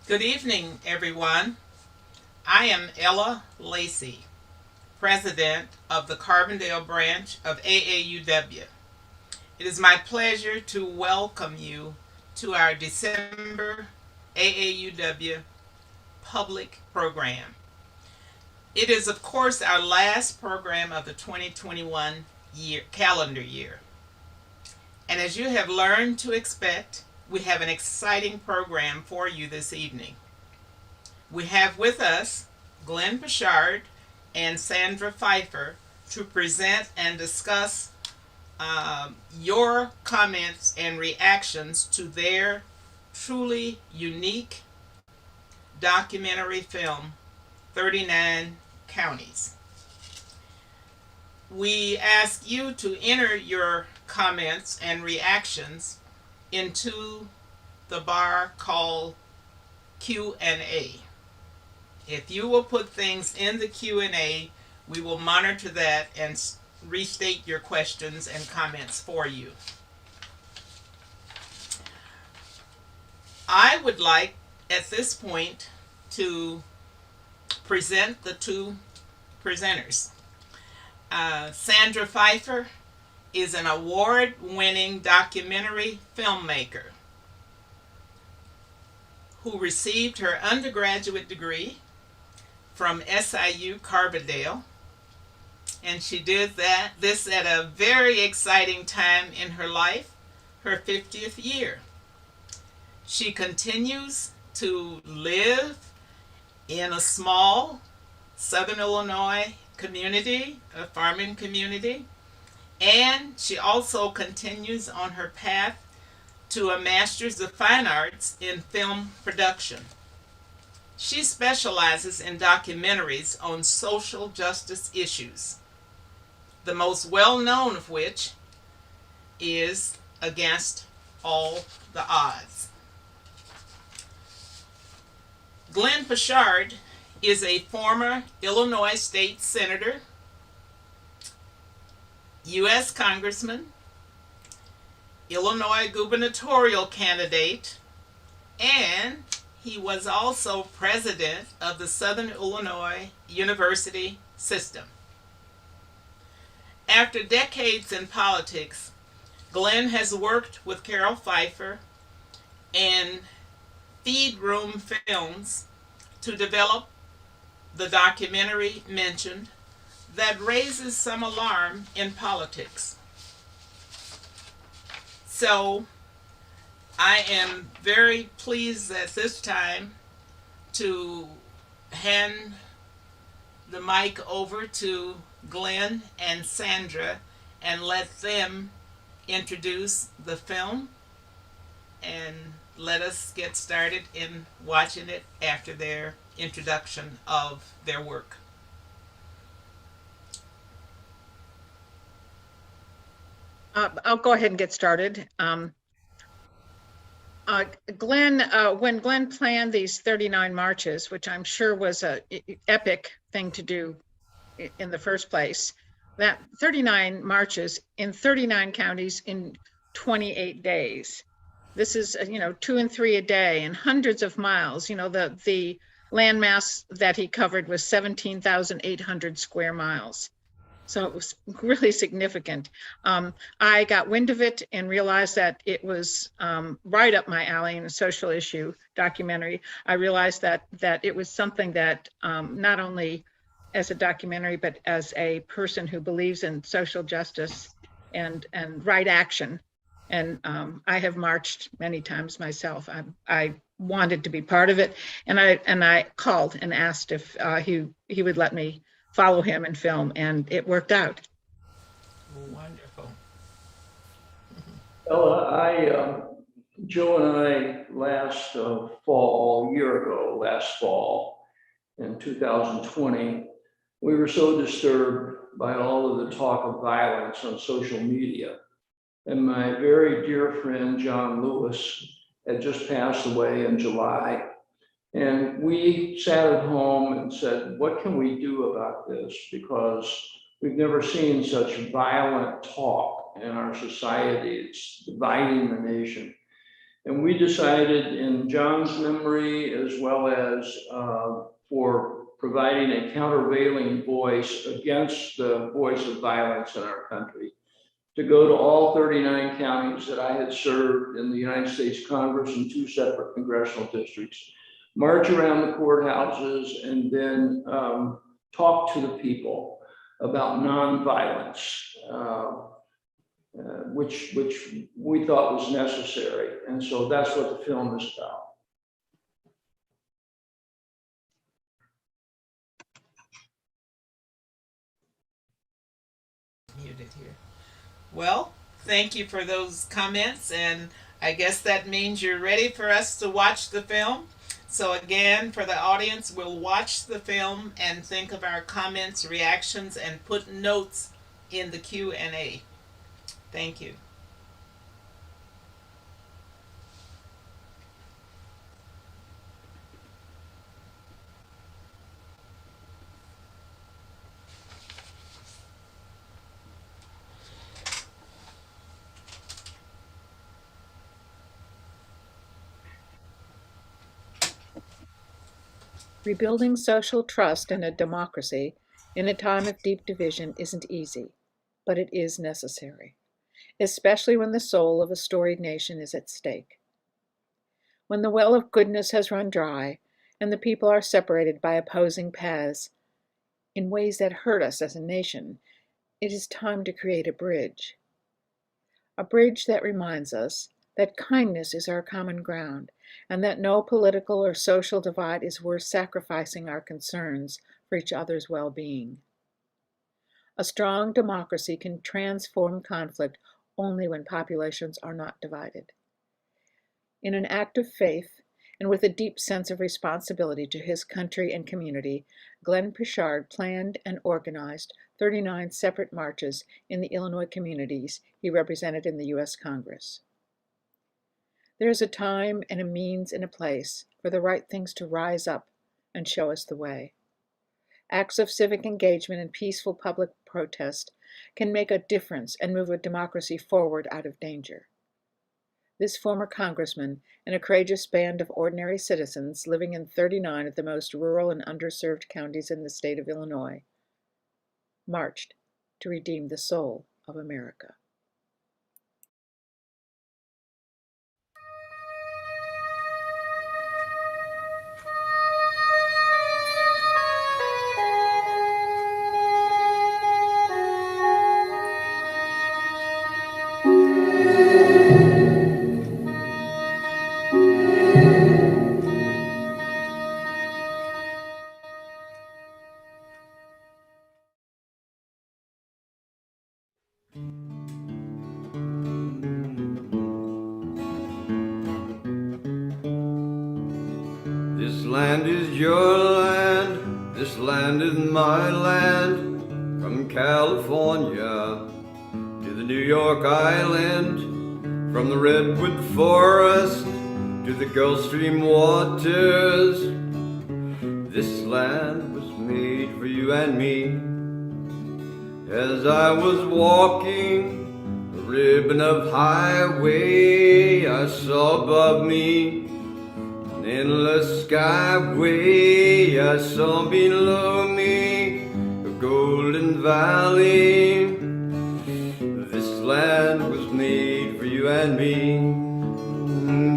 Good evening, everyone. I am Ella Lacey, President of the Carbondale Branch of AAUW. It is my pleasure to welcome you to our December AAUW public program. It is, of course, our last program of the 2021 calendar year. And as you have learned to expect, we have an exciting program for you this evening. We have with us Glenn Poshard and Sandra Pfeifer to present and discuss your comments and reactions to their truly unique documentary film, 39 Counties. We ask you to enter your comments and reactions into the bar called Q&A. If you will put things in the Q&A, we will monitor that and restate your questions and comments for you. I would like at this point to present the two presenters. Sandra Pfeifer is an award-winning documentary filmmaker who received her undergraduate degree from SIU Carbondale, and she did this at a very exciting time in her life, her 50th year. She continues to live in a small Southern Illinois community, a farming community, and she also continues on her path to a Master's of Fine Arts in Film Production. She specializes in documentaries on social justice issues, the most well-known of which is Against All the Odds. Glenn Poshard is a former Illinois State Senator, U.S. Congressman, Illinois gubernatorial candidate, and he was also president of the Southern Illinois University System. After decades in politics, Glenn has worked with Carol Pfeifer and Feed Room Films to develop the documentary mentioned that raises some alarm in politics. So I am very pleased at this time to hand the mic over to Glenn and Sandra and let them introduce the film and let us get started in watching it after their introduction of their work. I'll go ahead and get started. Glenn, when Glenn planned these 39 marches, which I'm sure was an epic thing to do in the first place, that 39 marches in 39 counties in 28 days. This is, 2 and 3 a day and hundreds of miles. The landmass that he covered was 17,800 square miles. So it was really significant. I got wind of it and realized that it was right up my alley in a social issue documentary. I realized that it was something that not only as a documentary, but as a person who believes in social justice and right action. And I have marched many times myself. I wanted to be part of it, and I called and asked if he would let me follow him and film, and it worked out. Wonderful. Ella, Joe and I last fall in 2020, we were so disturbed by all of the talk of violence on social media. And my very dear friend, John Lewis, had just passed away in July. And we sat at home and said, what can we do about this? Because we've never seen such violent talk in our society. It's dividing the nation. And we decided, in John's memory, as well as for providing a countervailing voice against the voice of violence in our country, to go to all 39 counties that I had served in the United States Congress in 2 separate congressional districts, march around the courthouses, and then talk to the people about nonviolence, which we thought was necessary. And so that's what the film is about. Muted here. Well, thank you for those comments, and I guess that means you're ready for us to watch the film. So again, for the audience, we'll watch the film and think of our comments, reactions, and put notes in the Q&A. Thank you. Rebuilding social trust in a democracy in a time of deep division isn't easy, but it is necessary, especially when the soul of a storied nation is at stake. When the well of goodness has run dry and the people are separated by opposing paths in ways that hurt us as a nation, it is time to create a bridge that reminds us that kindness is our common ground, and that no political or social divide is worth sacrificing our concerns for each other's well-being. A strong democracy can transform conflict only when populations are not divided. In an act of faith, and with a deep sense of responsibility to his country and community, Glenn Poshard planned and organized 39 separate marches in the Illinois communities he represented in the U.S. Congress. There is a time and a means and a place for the right things to rise up and show us the way. Acts of civic engagement and peaceful public protest can make a difference and move a democracy forward out of danger. This former congressman and a courageous band of ordinary citizens living in 39 of the most rural and underserved counties in the state of Illinois marched to redeem the soul of America. This land is your land, this land is my land, from California to the New York Island, from the Redwood Forest to the Gulf Stream waters. This land was made for you and me. As I was walking the ribbon of highway, I saw above me an endless skyway. I saw below me a golden valley. This land was made for you and me.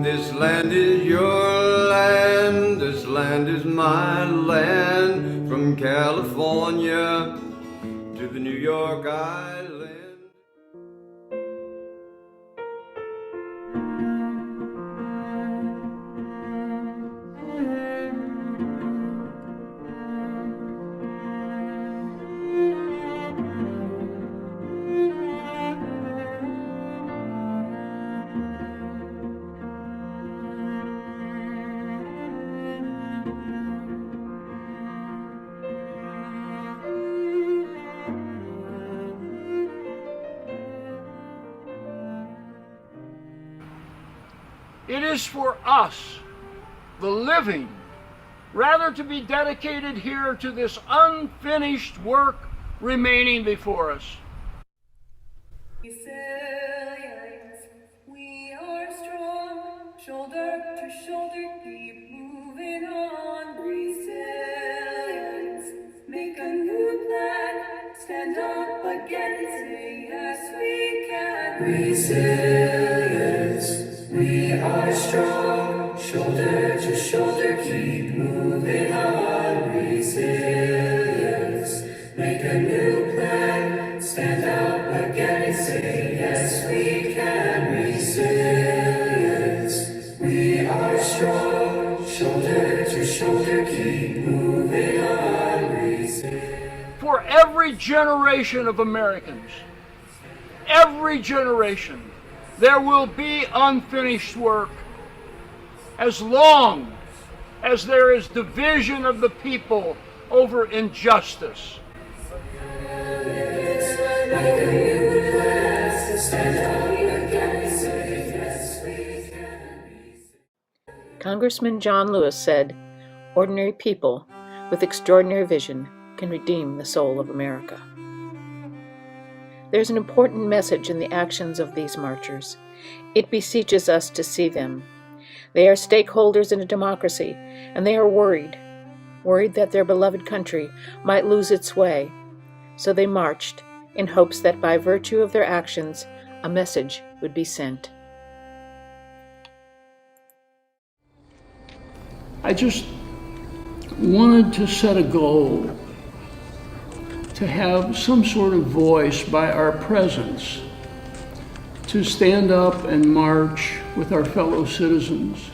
This land is your land, this land is my land, from California to the New York Island. It is for us, the living, rather to be dedicated here to this unfinished work remaining before us. Resilience, we are strong, shoulder to shoulder, keep moving on. Resilience, make a new plan, stand up again and say yes we can. Resilience, we are strong, shoulder to shoulder, keep moving on. Resilience, make a new plan, stand up again and say yes we can. Resilience, we are strong, shoulder to shoulder, keep moving on. Resilience. For every generation of Americans, every generation, there will be unfinished work as long as there is division of the people over injustice. Congressman John Lewis said, "Ordinary people with extraordinary vision can redeem the soul of America." There's an important message in the actions of these marchers. It beseeches us to see them. They are stakeholders in a democracy, and they are worried that their beloved country might lose its way. So they marched in hopes that by virtue of their actions, a message would be sent. I just wanted to set a goal to have some sort of voice by our presence, to stand up and march with our fellow citizens.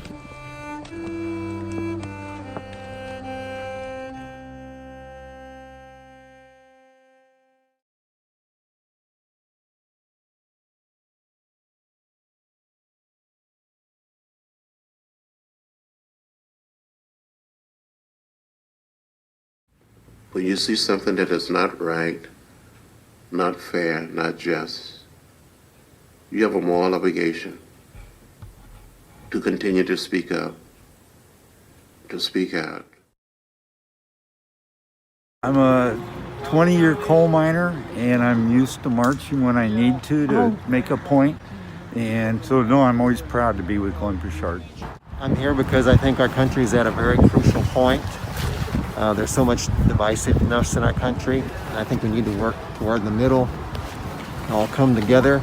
When you see something that is not right, not fair, not just, you have a moral obligation to continue to speak up, to speak out. I'm a 20-year coal miner, and I'm used to marching when I need to make a point. And so, no, I'm always proud to be with Glenn Poshard. I'm here because I think our country is at a very crucial point. There's so much divisiveness in our country, and I think we need to work toward the middle, all come together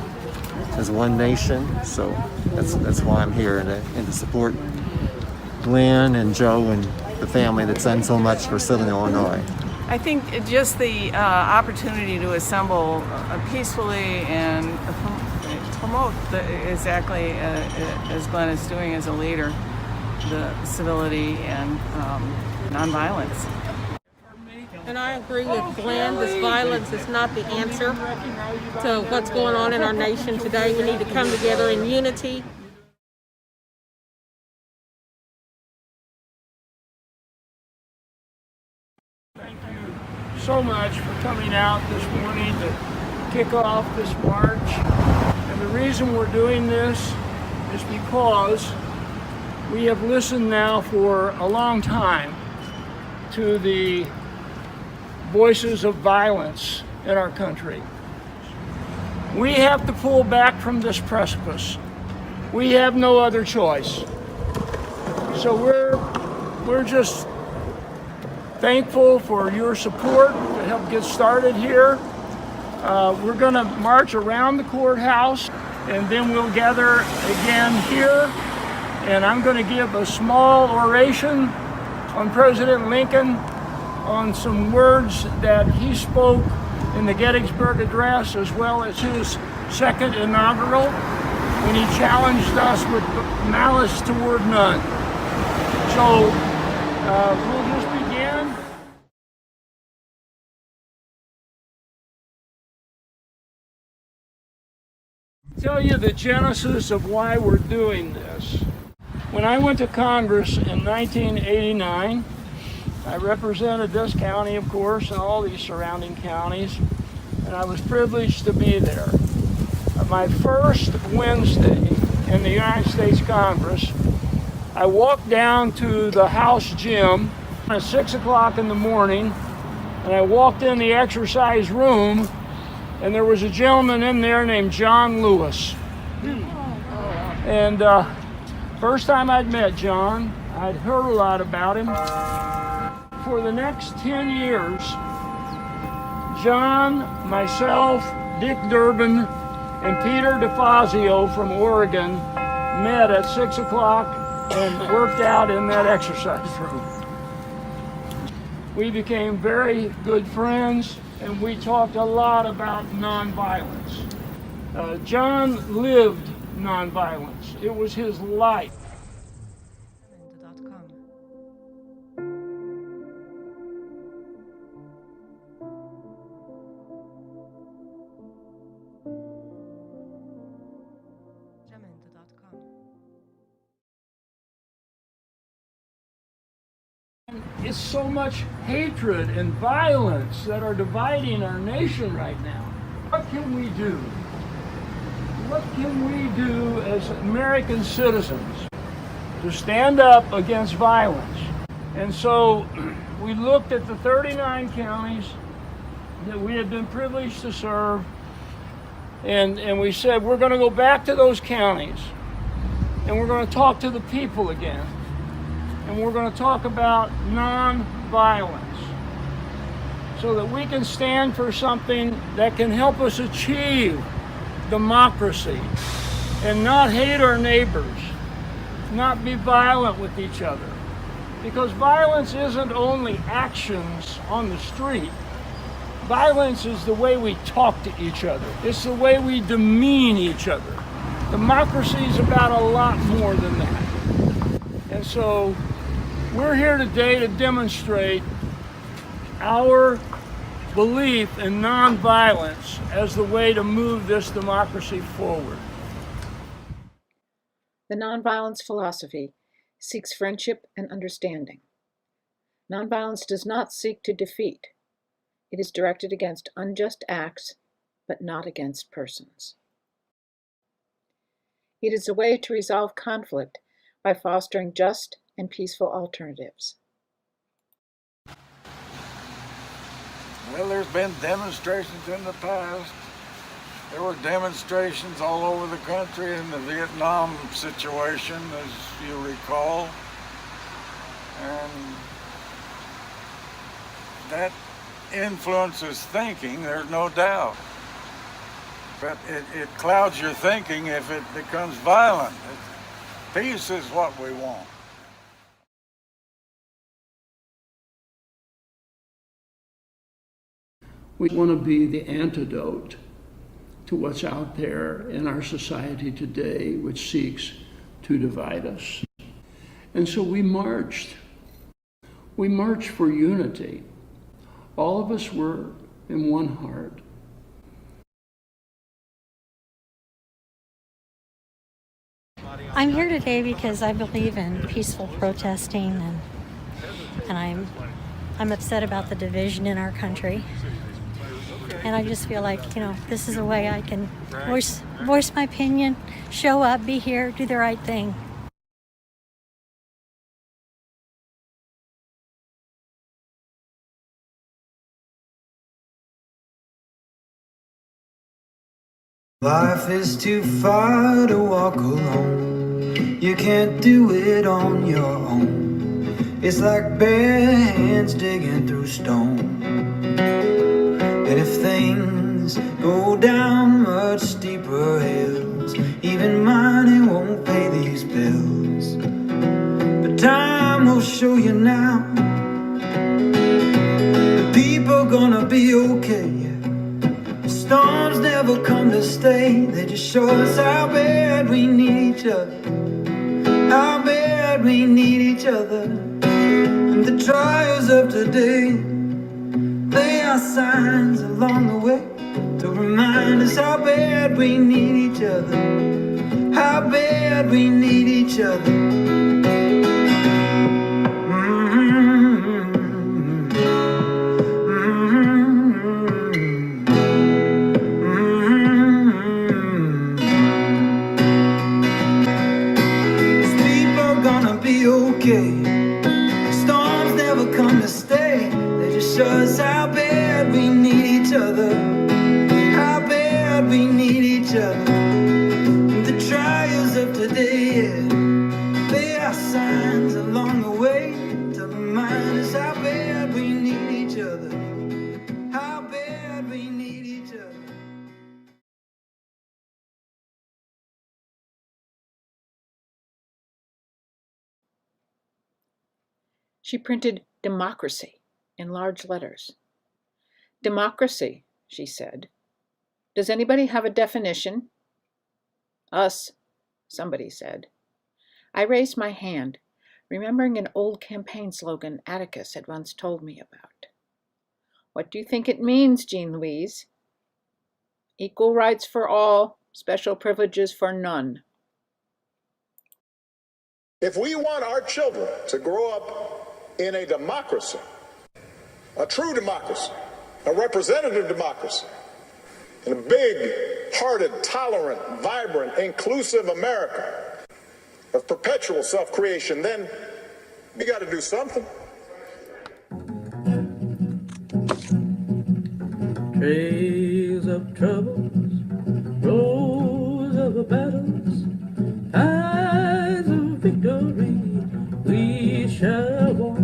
as one nation. So that's why I'm here, and to support Glenn and Joe and the family that's done so much for Southern Illinois. I think just the opportunity to assemble peacefully and promote exactly as Glenn is doing as a leader, the civility and nonviolence. And I agree with Glenn. This violence is not the answer to what's going on in our nation today. We need to come together in unity. Thank you so much for coming out this morning to kick off this march. And the reason we're doing this is because we have listened now for a long time to the voices of violence in our country. We have to pull back from this precipice. We have no other choice. So we're just thankful for your support to help get started here. We're gonna march around the courthouse, and then we'll gather again here. And I'm gonna give a small oration on President Lincoln, on some words that he spoke in the Gettysburg Address, as well as his second inaugural, when he challenged us with malice toward none. So we'll just begin. Tell you the genesis of why we're doing this. When I went to Congress in 1989, I represented this county, of course, and all these surrounding counties, and I was privileged to be there. My first Wednesday in the United States Congress, I walked down to the House gym at 6 o'clock in the morning, and I walked in the exercise room, and there was a gentleman in there named John Lewis. And First time I'd met John, I'd heard a lot about him. For the next 10 years, John, myself, Dick Durbin, and Peter DeFazio from Oregon met at 6 o'clock and worked out in that exercise room. We became very good friends, and we talked a lot about nonviolence. John lived nonviolence. It was his life. It's so much hatred and violence that are dividing our nation right now. What can we do? What can we do as American citizens to stand up against violence? And so we looked at the 39 counties that we had been privileged to serve, and we said, we're going to go back to those counties, and we're going to talk to the people again. And we're going to talk about non-violence so that we can stand for something that can help us achieve democracy and not hate our neighbors, not be violent with each other. Because violence isn't only actions on the street. Violence is the way we talk to each other. It's the way we demean each other. Democracy is about a lot more than that. And so we're here today to demonstrate our belief in nonviolence as the way to move this democracy forward. The nonviolence philosophy seeks friendship and understanding. Nonviolence does not seek to defeat. It is directed against unjust acts, but not against persons. It is a way to resolve conflict by fostering just and peaceful alternatives. Well, there's been demonstrations in the past. There were demonstrations all over the country in the Vietnam situation, as you recall. And that influences thinking, there's no doubt. But it clouds your thinking if it becomes violent. Peace is what we want. We want to be the antidote to what's out there in our society today, which seeks to divide us. And so we marched. We marched for unity. All of us were in one heart. I'm here today because I believe in peaceful protesting, and I'm upset about the division in our country. And I just feel like, this is a way I can voice my opinion, show up, be here, do the right thing. Life is too far to walk alone. You can't do it on your own. It's like bare hands digging through stone. And if things go down much steeper hills, even money won't pay these bills. But time will show you now the people gonna be okay. Storms never come to stay. They just show us how bad we need each other. How bad we need each other. And the trials of today, they are signs along the way to remind us how bad we need each other. How bad we need each other. Storms never come to stay. They just show us how bad we need each other. How bad we need each other. And the trials of today, She printed democracy in large letters. Democracy, she said. Does anybody have a definition? Us, somebody said. I raised my hand, remembering an old campaign slogan Atticus had once told me about. What do you think it means, Jean Louise? Equal rights for all, special privileges for none. If we want our children to grow up in a democracy, a true democracy, a representative democracy, in a big-hearted, tolerant, vibrant, inclusive America of perpetual self-creation, then we got to do something. Trails of troubles, rows of battles, paths of victory we shall walk.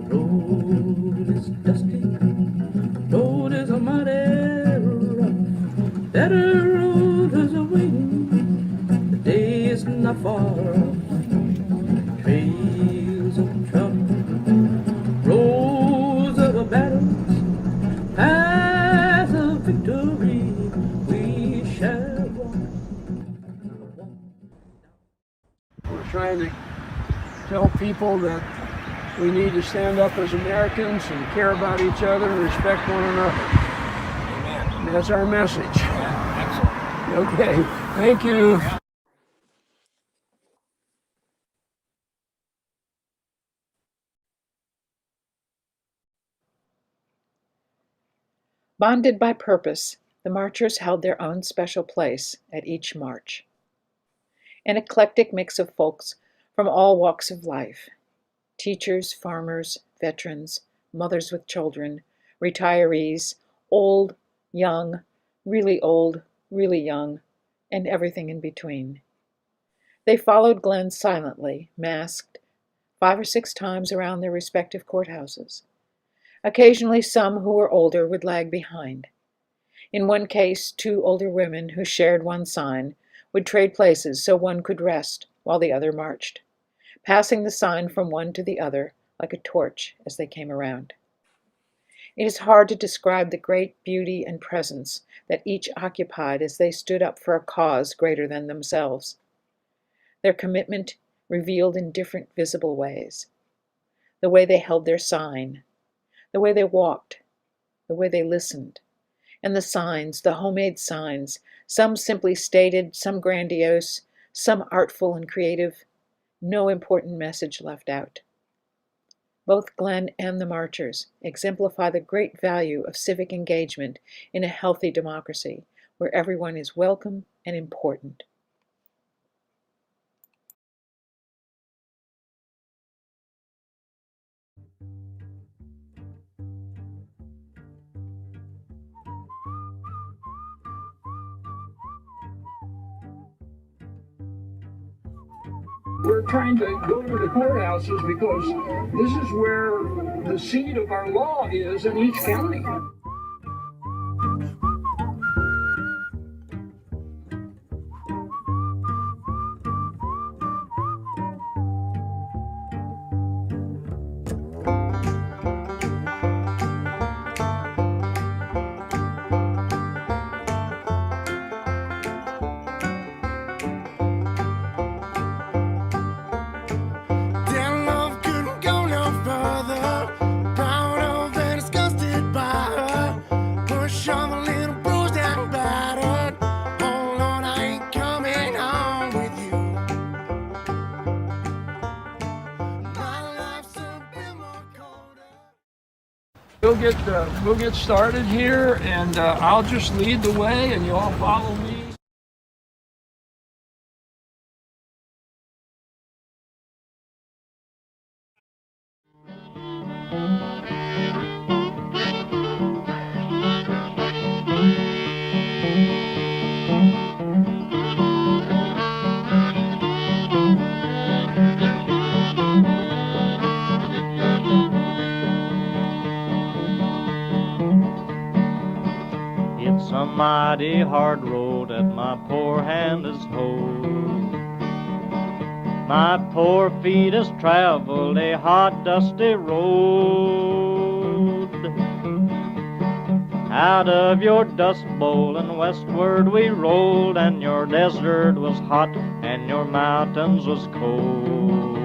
The road is dusty, road is a mighty rough. Better road is awaiting, the day is not far off. Trails of trouble, rows of battles, paths of victory we shall walk. We're trying to tell people that we need to stand up as Americans and care about each other and respect one another. Amen. And that's our message. Yeah, excellent. Okay, thank you. Bonded by purpose, the marchers held their own special place at each march. An eclectic mix of folks from all walks of life. Teachers, farmers, veterans, mothers with children, retirees, old, young, really young, and everything in between. They followed Glenn silently, masked, 5 or 6 times around their respective courthouses. Occasionally, some who were older would lag behind. In one case, 2 older women who shared one sign would trade places so one could rest while the other marched, passing the sign from one to the other like a torch as they came around. It is hard to describe the great beauty and presence that each occupied as they stood up for a cause greater than themselves. Their commitment revealed in different visible ways. The way they held their sign, the way they walked, the way they listened, and the signs, the homemade signs, some simply stated, some grandiose, some artful and creative, no important message left out. Both Glenn and the marchers exemplify the great value of civic engagement in a healthy democracy where everyone is welcome and important. We're trying to go to the courthouses because this is where the seat of our law is in each county. We'll get started here, and I'll just lead the way, and you all follow me. It's a mighty hard road that my poor hand has hoed. My poor feet has traveled a hot, dusty road. Out of your dust bowl and westward we rolled, and your desert was hot and your mountains was cold.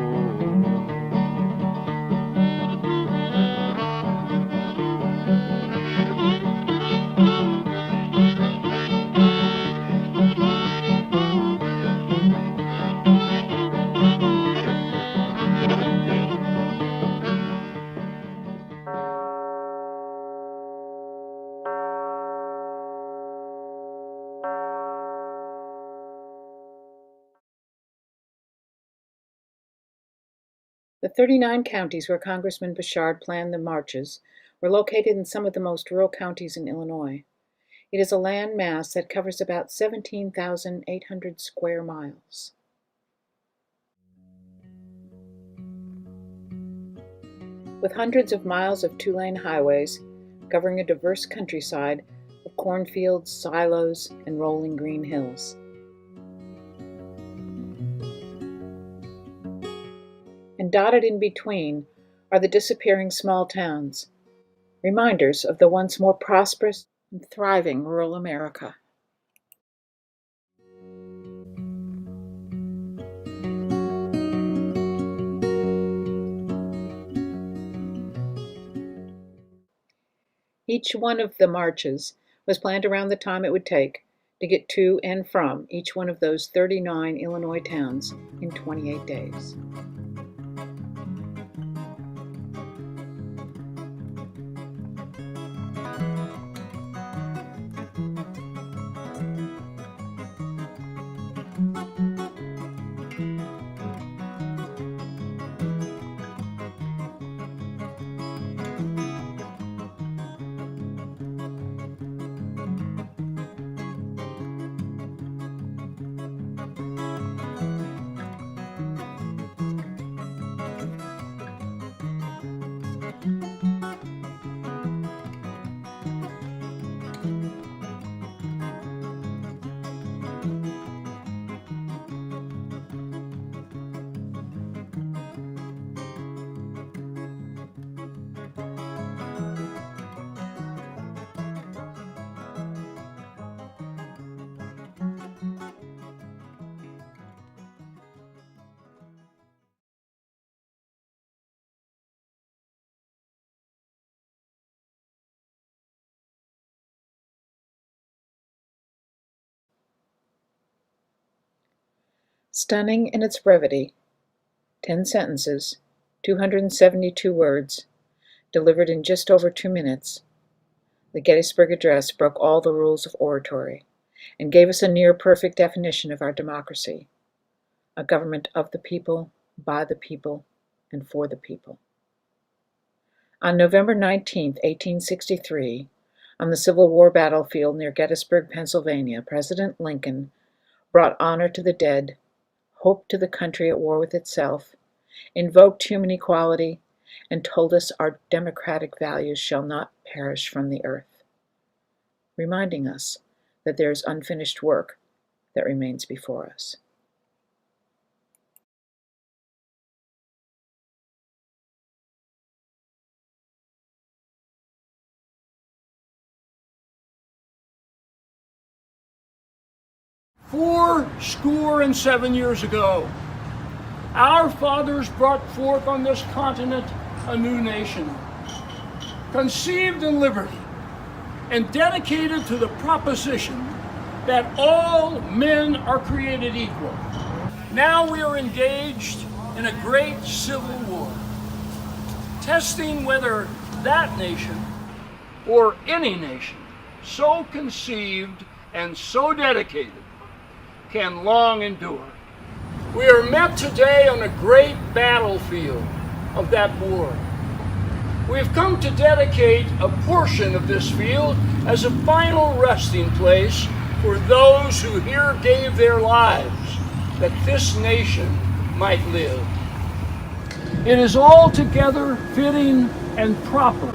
The 39 counties where Congressman Poshard planned the marches were located in some of the most rural counties in Illinois. It is a land mass that covers about 17,800 square miles. With hundreds of miles of two-lane highways covering a diverse countryside of cornfields, silos, and rolling green hills. And dotted in between are the disappearing small towns, reminders of the once more prosperous and thriving rural America. Each one of the marches was planned around the time it would take to get to and from each one of those 39 Illinois towns in 28 days. Stunning in its brevity, 10 sentences, 272 words, delivered in just over 2 minutes, the Gettysburg Address broke all the rules of oratory and gave us a near-perfect definition of our democracy, a government of the people, by the people, and for the people. On November 19, 1863, on the Civil War battlefield near Gettysburg, Pennsylvania, President Lincoln brought honor to the dead, hope to the country at war with itself, invoked human equality, and told us our democratic values shall not perish from the earth, reminding us that there is unfinished work that remains before us. Fourscore and 7 years ago, our fathers brought forth on this continent a new nation, conceived in liberty and dedicated to the proposition that all men are created equal. Now we are engaged in a great civil war, testing whether that nation or any nation so conceived and so dedicated can long endure. We are met today on a great battlefield of that war. We have come to dedicate a portion of this field as a final resting place for those who here gave their lives that this nation might live. It is altogether fitting and proper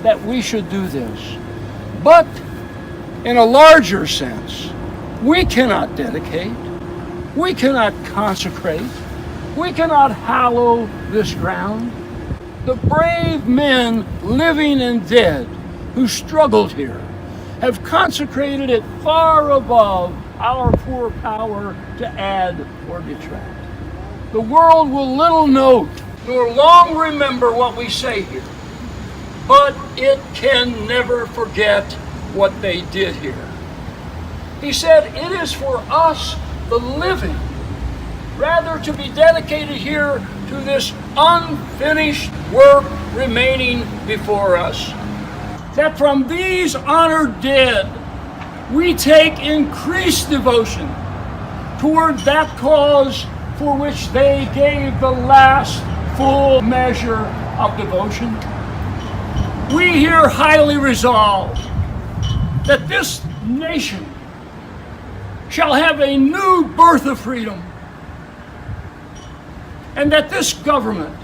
that we should do this. But in a larger sense, we cannot dedicate, we cannot consecrate, We cannot hallow this ground. The brave men, living and dead, who struggled here, have consecrated it far above our poor power to add or detract. The world will little note nor long remember what we say here, but it can never forget what they did here. He said, it is for us, the living, rather to be dedicated here to this unfinished work remaining before us, that from these honored dead, we take increased devotion toward that cause for which they gave the last full measure of devotion. We here highly resolve that this nation shall have a new birth of freedom, and that this government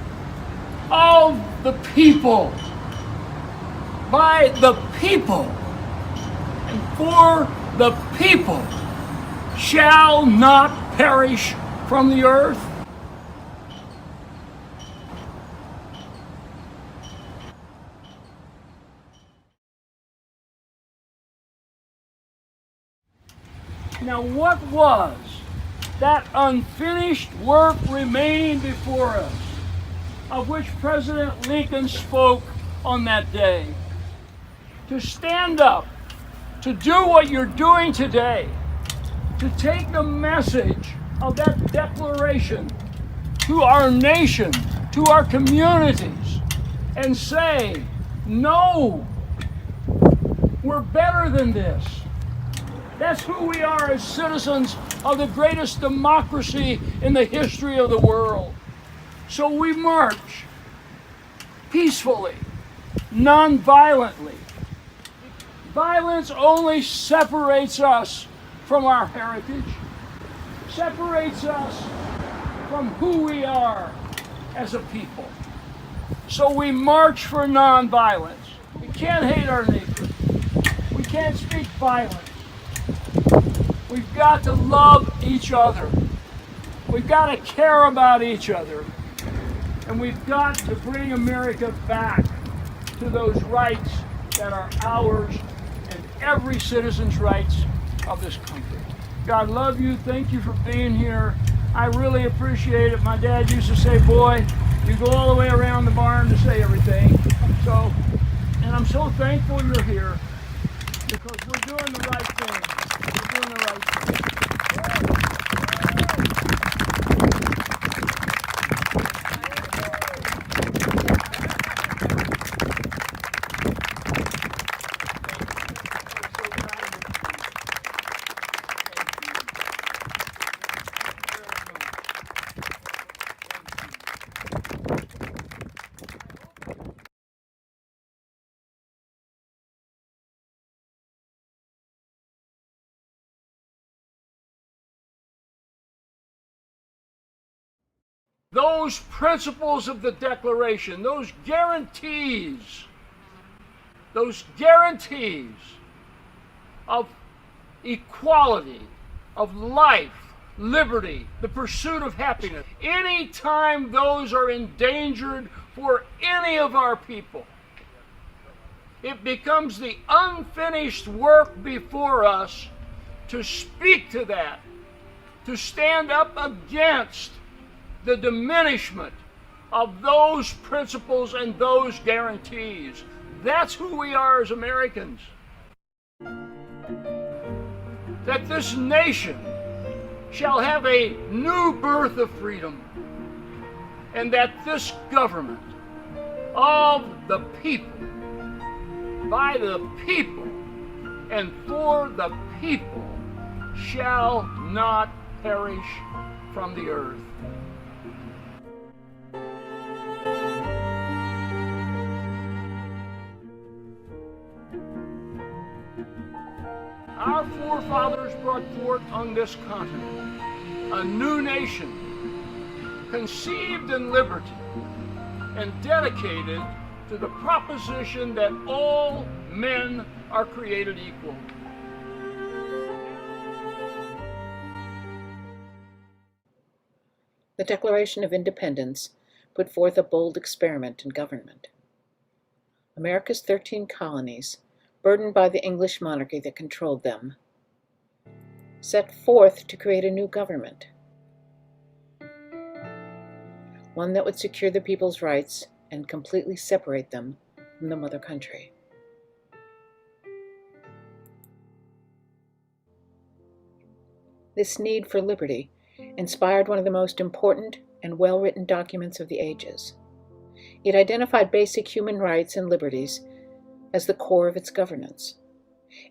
of the people, by the people, and for the people, shall not perish from the earth. Now, what was that unfinished work remaining before us, of which President Lincoln spoke on that day? To stand up, to do what you're doing today, to take the message of that declaration to our nation, to our communities, and say, no, we're better than this. That's who we are as citizens of the greatest democracy in the history of the world. So we march peacefully, non-violently. Violence only separates us from our heritage, separates us from who we are as a people. So we march for non-violence. We can't hate our neighbor. We can't speak violence. We've got to love each other. We've got to care about each other. And we've got to bring America back to those rights that are ours and every citizen's rights of this country. God love you. Thank you for being here. I really appreciate it. My dad used to say, boy, you go all the way around the barn to say everything. So, and I'm so thankful you're here because we're doing the right thing. We're doing the right thing. Those principles of the Declaration, those guarantees of equality, of life, liberty, the pursuit of happiness, anytime those are endangered for any of our people, it becomes the unfinished work before us to speak to that, to stand up against the diminishment of those principles and those guarantees. That's who we are as Americans. That this nation shall have a new birth of freedom, and that this government of the people, by the people, and for the people shall not perish from the earth. Our forefathers brought forth on this continent a new nation, conceived in liberty and dedicated to the proposition that all men are created equal. The Declaration of Independence put forth a bold experiment in government. America's 13 colonies, burdened by the English monarchy that controlled them, set forth to create a new government, one that would secure the people's rights and completely separate them from the mother country. This need for liberty inspired one of the most important and well-written documents of the ages. It identified basic human rights and liberties as the core of its governance.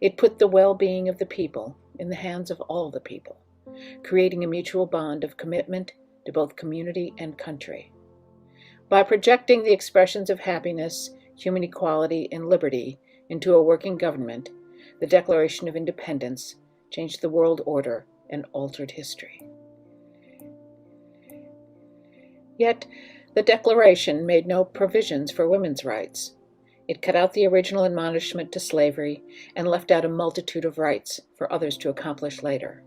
It put the well-being of the people in the hands of all the people, creating a mutual bond of commitment to both community and country. By projecting the expressions of happiness, human equality, and liberty into a working government, the Declaration of Independence changed the world order and altered history. Yet, the Declaration made no provisions for women's rights. It cut out the original admonishment to slavery and left out a multitude of rights for others to accomplish later.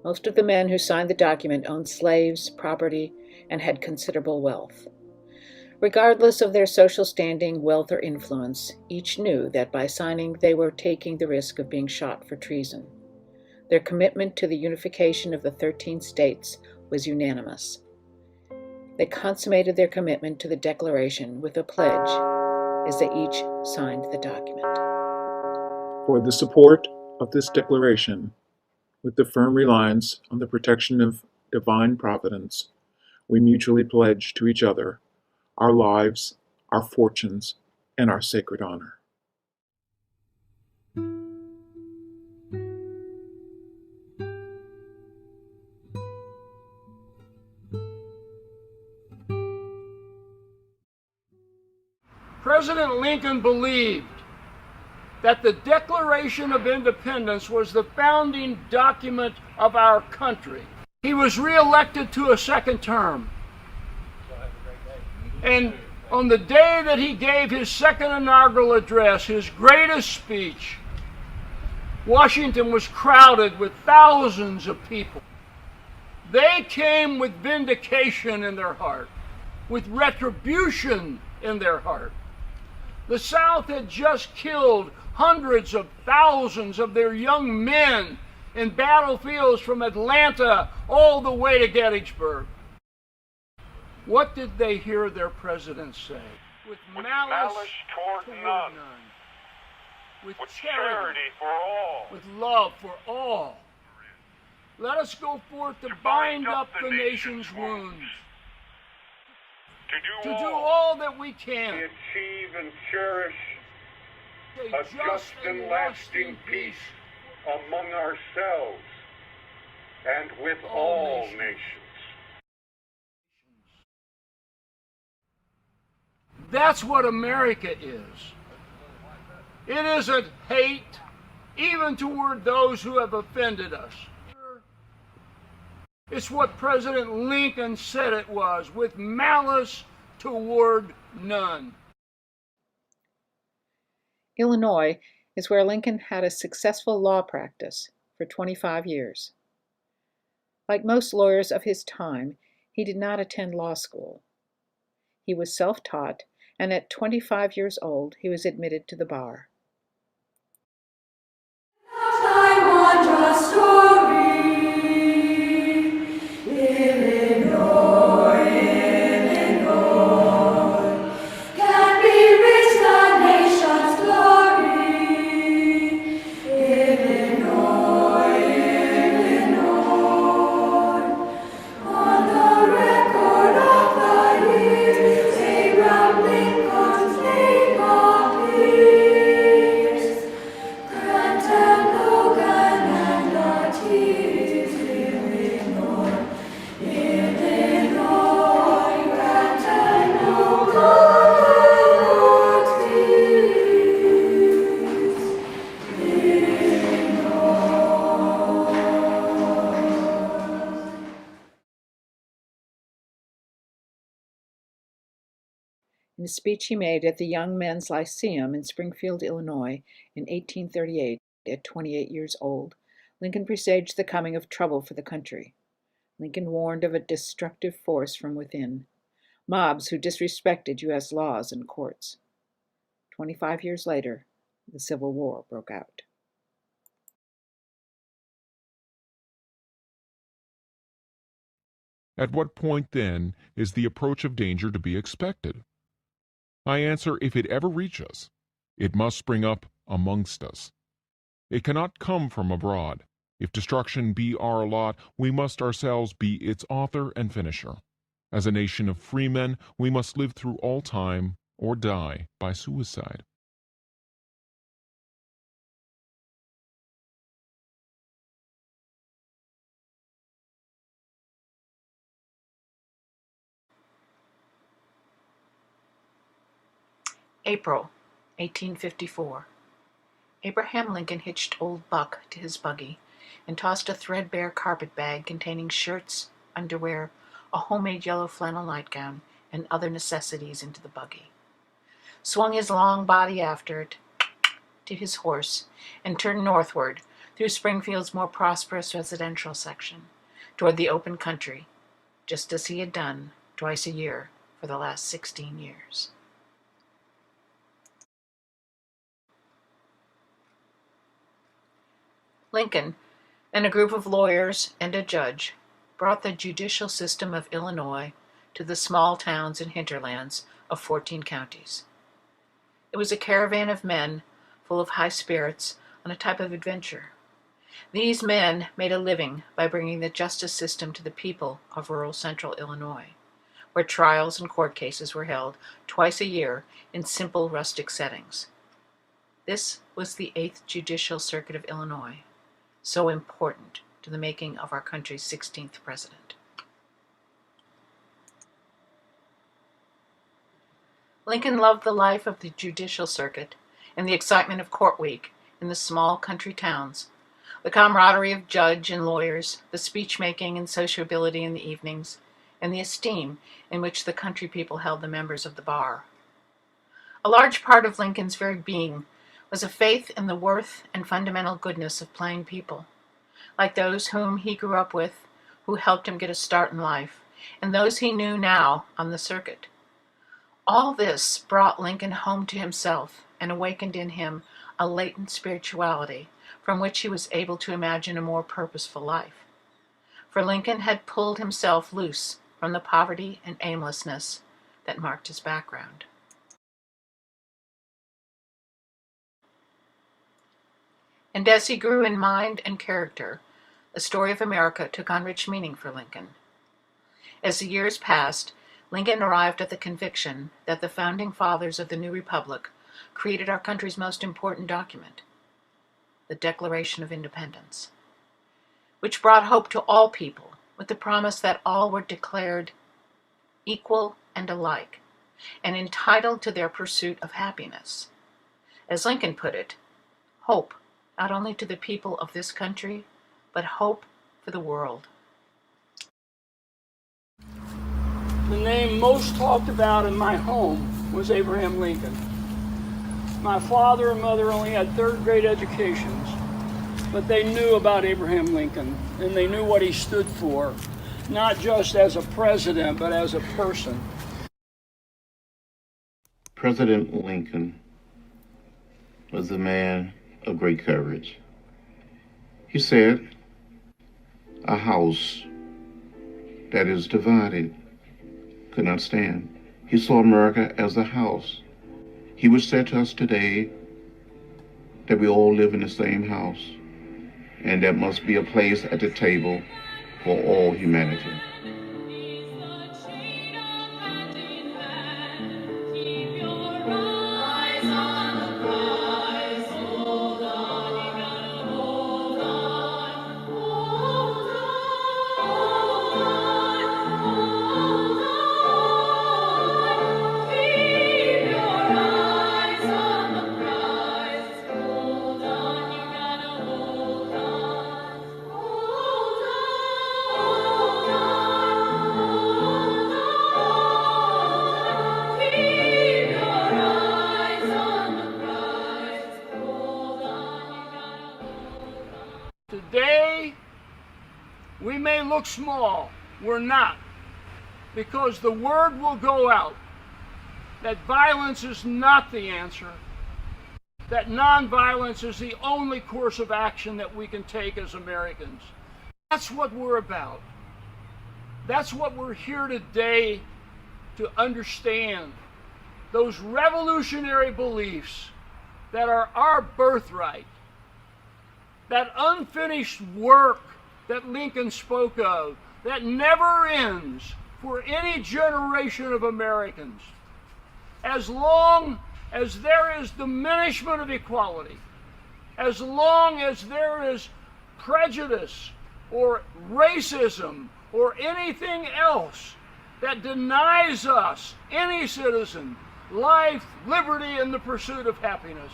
Most of the men who signed the document owned slaves, property, and had considerable wealth. Regardless of their social standing, wealth, or influence, each knew that by signing they were taking the risk of being shot for treason. Their commitment to the unification of the 13 states was unanimous. They consummated their commitment to the Declaration with a pledge as they each signed the document. For the support of this declaration, with the firm reliance on the protection of divine providence, we mutually pledge to each other our lives, our fortunes, and our sacred honor. President Lincoln believed that the Declaration of Independence was the founding document of our country. He was reelected to a second term. And on the day that he gave his second inaugural address, his greatest speech, Washington was crowded with thousands of people. They came with vindication in their heart, with retribution in their heart. The South had just killed hundreds of thousands of their young men in battlefields from Atlanta all the way to Gettysburg. What did they hear their president say? With malice toward none. With charity for all. With love for all. Let us go forth to bind up the nation's wounds. To do all that we can. To achieve and cherish a just and lasting peace among ourselves and with all nations. That's what America is. It isn't hate, even toward those who have offended us. It's what President Lincoln said it was, with malice toward none. Illinois is where Lincoln had a successful law practice for 25 years. Like most lawyers of his time, he did not attend law school. He was self-taught, and at 25 years old, he was admitted to the bar. In a speech he made at the Young Men's Lyceum in Springfield, Illinois, in 1838, at 28 years old, Lincoln presaged the coming of trouble for the country. Lincoln warned of a destructive force from within, mobs who disrespected U.S. laws and courts. 25 years later, the Civil War broke out. At what point, then, is the approach of danger to be expected? I answer, if it ever reach us, it must spring up amongst us. It cannot come from abroad. If destruction be our lot, we must ourselves be its author and finisher. As a nation of free men, we must live through all time or die by suicide. April 1854. Abraham Lincoln hitched Old Buck to his buggy and tossed a threadbare carpet bag containing shirts, underwear, a homemade yellow flannel nightgown, and other necessities into the buggy, swung his long body after it to his horse, and turned northward through Springfield's more prosperous residential section toward the open country, just as he had done twice a year for the last 16 years. Lincoln and a group of lawyers and a judge brought the judicial system of Illinois to the small towns and hinterlands of 14 counties. It was a caravan of men full of high spirits on a type of adventure. These men made a living by bringing the justice system to the people of rural central Illinois, where trials and court cases were held twice a year in simple rustic settings. This was the 8th Judicial Circuit of Illinois, so important to the making of our country's 16th president. Lincoln loved the life of the judicial circuit and the excitement of court week in the small country towns, the camaraderie of judge and lawyers, the speech-making and sociability in the evenings, and the esteem in which the country people held the members of the bar. A large part of Lincoln's very being was a faith in the worth and fundamental goodness of plain people, like those whom he grew up with, who helped him get a start in life, and those he knew now on the circuit. All this brought Lincoln home to himself and awakened in him a latent spirituality from which he was able to imagine a more purposeful life. For Lincoln had pulled himself loose from the poverty and aimlessness that marked his background. And as he grew in mind and character, the story of America took on rich meaning for Lincoln. As the years passed, Lincoln arrived at the conviction that the founding fathers of the new republic created our country's most important document, the Declaration of Independence, which brought hope to all people with the promise that all were declared equal and alike and entitled to their pursuit of happiness. As Lincoln put it, hope not only to the people of this country, but hope for the world. The name most talked about in my home was Abraham Lincoln. My father and mother only had third-grade educations, but they knew about Abraham Lincoln, and they knew what he stood for, not just as a president, but as a person. President Lincoln was a man of great courage. He said, "A house that is divided could not stand." He saw America as a house. He would say to us today that we all live in the same house, and there must be a place at the table for all humanity. We may look small, we're not, because the word will go out that violence is not the answer, that nonviolence is the only course of action that we can take as Americans. That's what we're about. That's what we're here today to understand. Those revolutionary beliefs that are our birthright, that unfinished work that Lincoln spoke of, that never ends for any generation of Americans. As long as there is diminishment of equality, as long as there is prejudice or racism or anything else that denies us, any citizen, life, liberty, and the pursuit of happiness,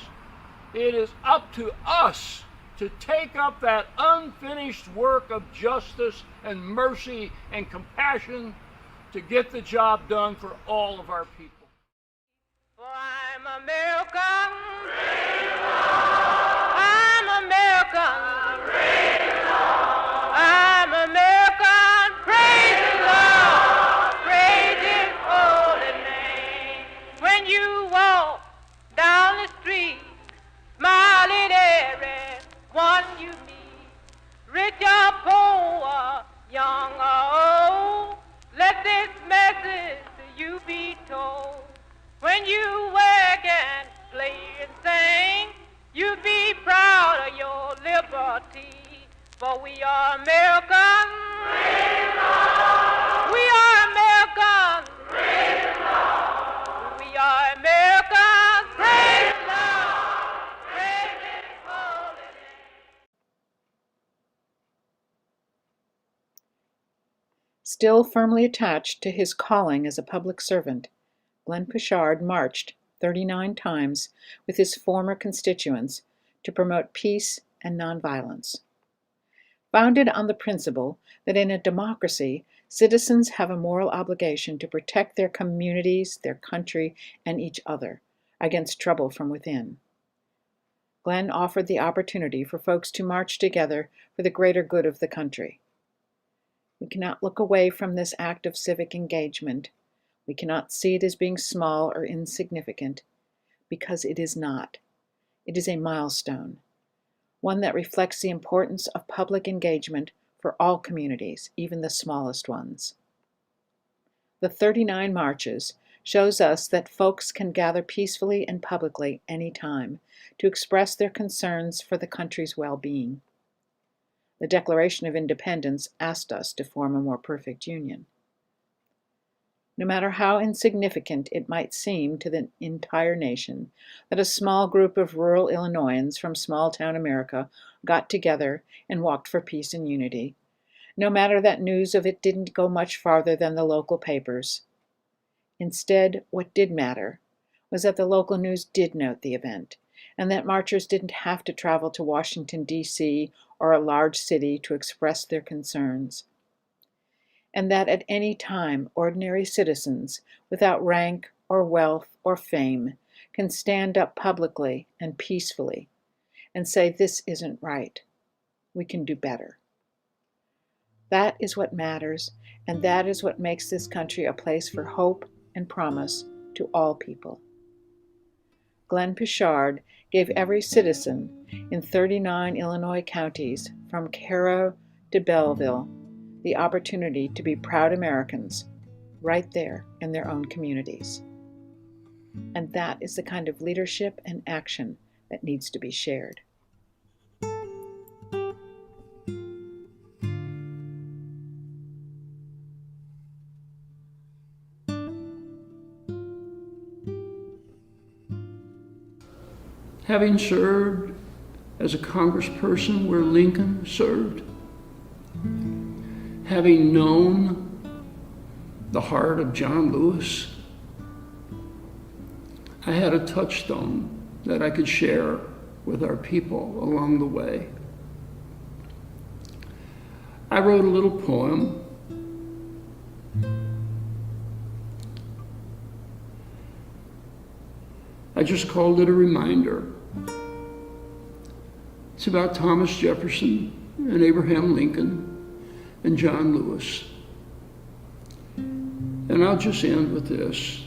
it is up to us to take up that unfinished work of justice and mercy and compassion to get the job done for all of our people. For I'm American. I'm American. I'm American. Praise the Lord. Praise His holy name. When you walk down the street, smiling every one you meet, rich or poor, young or old, let this message to you be told. When you work and play and sing, you be proud of your liberty. For we are American. We are American. We are American. Praise the Lord. Praise His holy name. Still firmly attached to his calling as a public servant, Glenn Poshard marched 39 times with his former constituents to promote peace and nonviolence. Founded on the principle that in a democracy, citizens have a moral obligation to protect their communities, their country, and each other against trouble from within. Glenn offered the opportunity for folks to march together for the greater good of the country. We cannot look away from this act of civic engagement. We cannot see it as being small or insignificant, because it is not. It is a milestone, one that reflects the importance of public engagement for all communities, even the smallest ones. The 39 marches shows us that folks can gather peacefully and publicly anytime to express their concerns for the country's well-being. The Declaration of Independence asked us to form a more perfect union. No matter how insignificant it might seem to the entire nation that a small group of rural Illinoisans from small-town America got together and walked for peace and unity, no matter that news of it didn't go much farther than the local papers. Instead, what did matter was that the local news did note the event, and that marchers didn't have to travel to Washington, D.C. or a large city to express their concerns. And that at any time, ordinary citizens, without rank or wealth or fame, can stand up publicly and peacefully and say, this isn't right. We can do better. That is what matters, and that is what makes this country a place for hope and promise to all people. Glenn Poshard gave every citizen in 39 Illinois counties, from Cairo to Belleville, the opportunity to be proud Americans right there in their own communities. And that is the kind of leadership and action that needs to be shared. Having served as a congressperson where Lincoln served, having known the heart of John Lewis, I had a touchstone that I could share with our people along the way. I wrote a little poem. I just called it a reminder. It's about Thomas Jefferson and Abraham Lincoln and John Lewis. And I'll just end with this.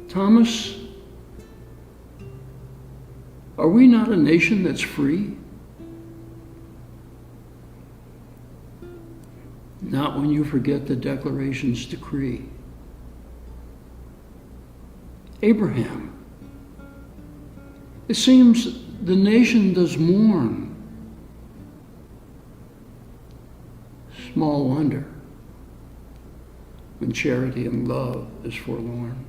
Thomas, are we not a nation that's free? Not when you forget the Declaration's decree. Abraham, it seems the nation does mourn. Small wonder when charity and love is forlorn.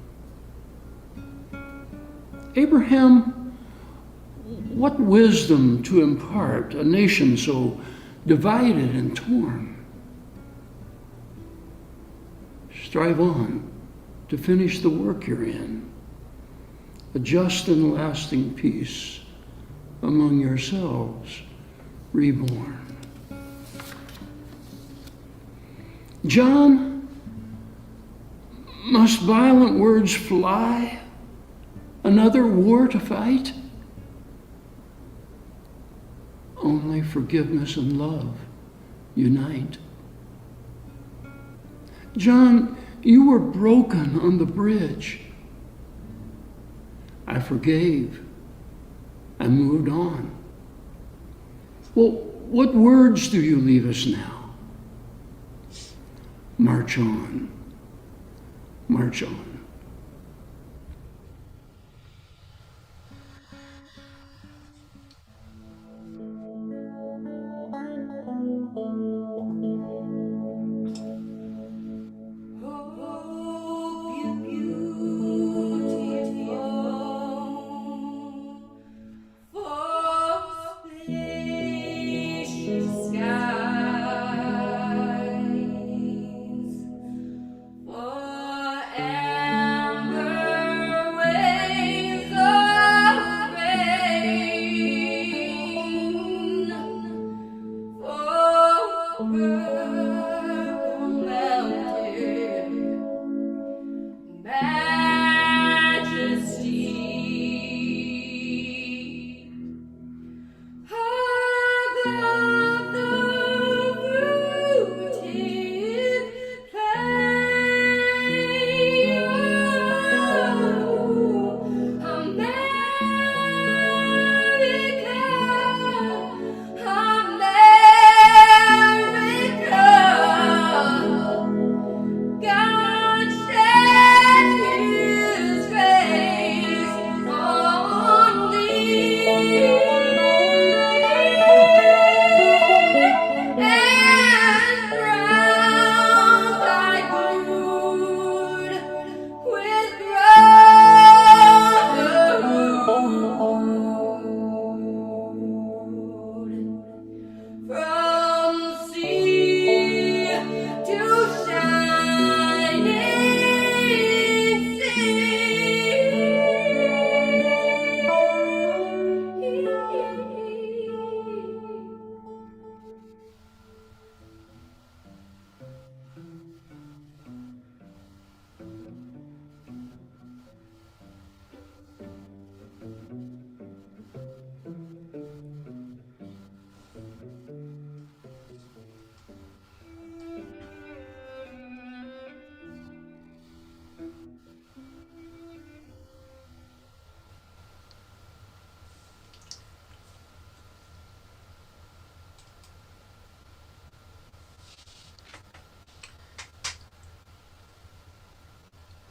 Abraham, what wisdom to impart a nation so divided and torn? Strive on to finish the work you're in, a just and lasting peace among yourselves reborn. John, must violent words fly? Another war to fight? Only forgiveness and love unite. John, you were broken on the bridge. I forgave. I moved on. Well, what words do you leave us now? March on. March on.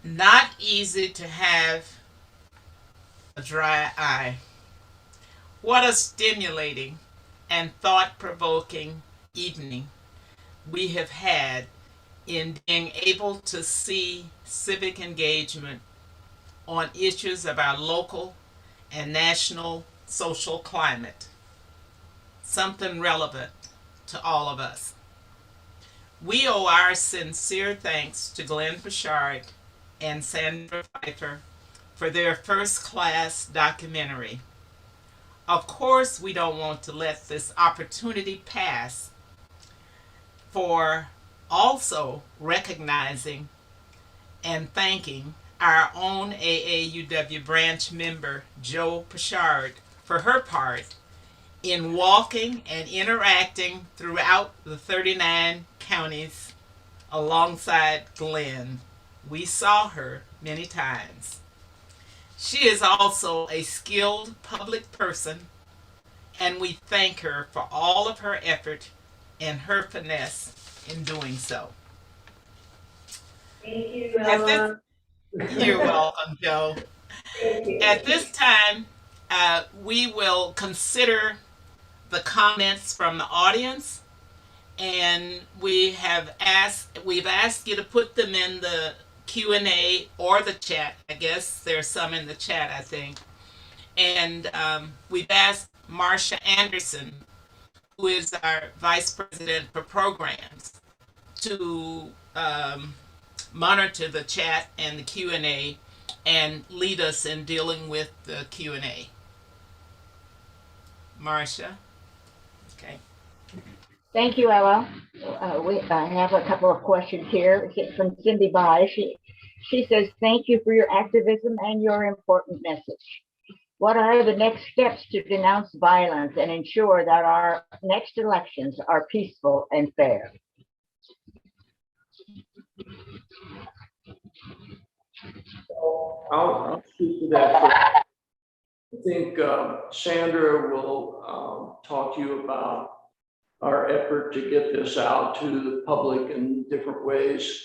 Not easy to have a dry eye. What a stimulating and thought-provoking evening we have had in being able to see civic engagement on issues of our local and national social climate, something relevant to all of us. We owe our sincere thanks to Glenn Poshard and Sandra Pfeifer for their first-class documentary. Of course, we don't want to let this opportunity pass for also recognizing and thanking our own AAUW branch member, Jo Poshard, for her part in walking and interacting throughout the 39 counties alongside Glenn. We saw her many times. She is also a skilled public person, and we thank her for all of her effort and her finesse in doing so. Thank you, Ella. You're welcome, Joe. At this time, we will consider the comments from the audience, and we've asked you to put them in the Q&A or the chat. I guess there's some in the chat, I think. And we've asked Marcia Anderson, who is our Vice President for Programs, to monitor the chat and the Q&A and lead us in dealing with the Q&A. Marcia? Okay. Thank you, Ella. I have a couple of questions here from Cindy Bai. She says, thank you for your activism and your important message. What are the next steps to denounce violence and ensure that our next elections are peaceful and fair? I'll speak to that first. I think Sandra will talk to you about our effort to get this out to the public in different ways.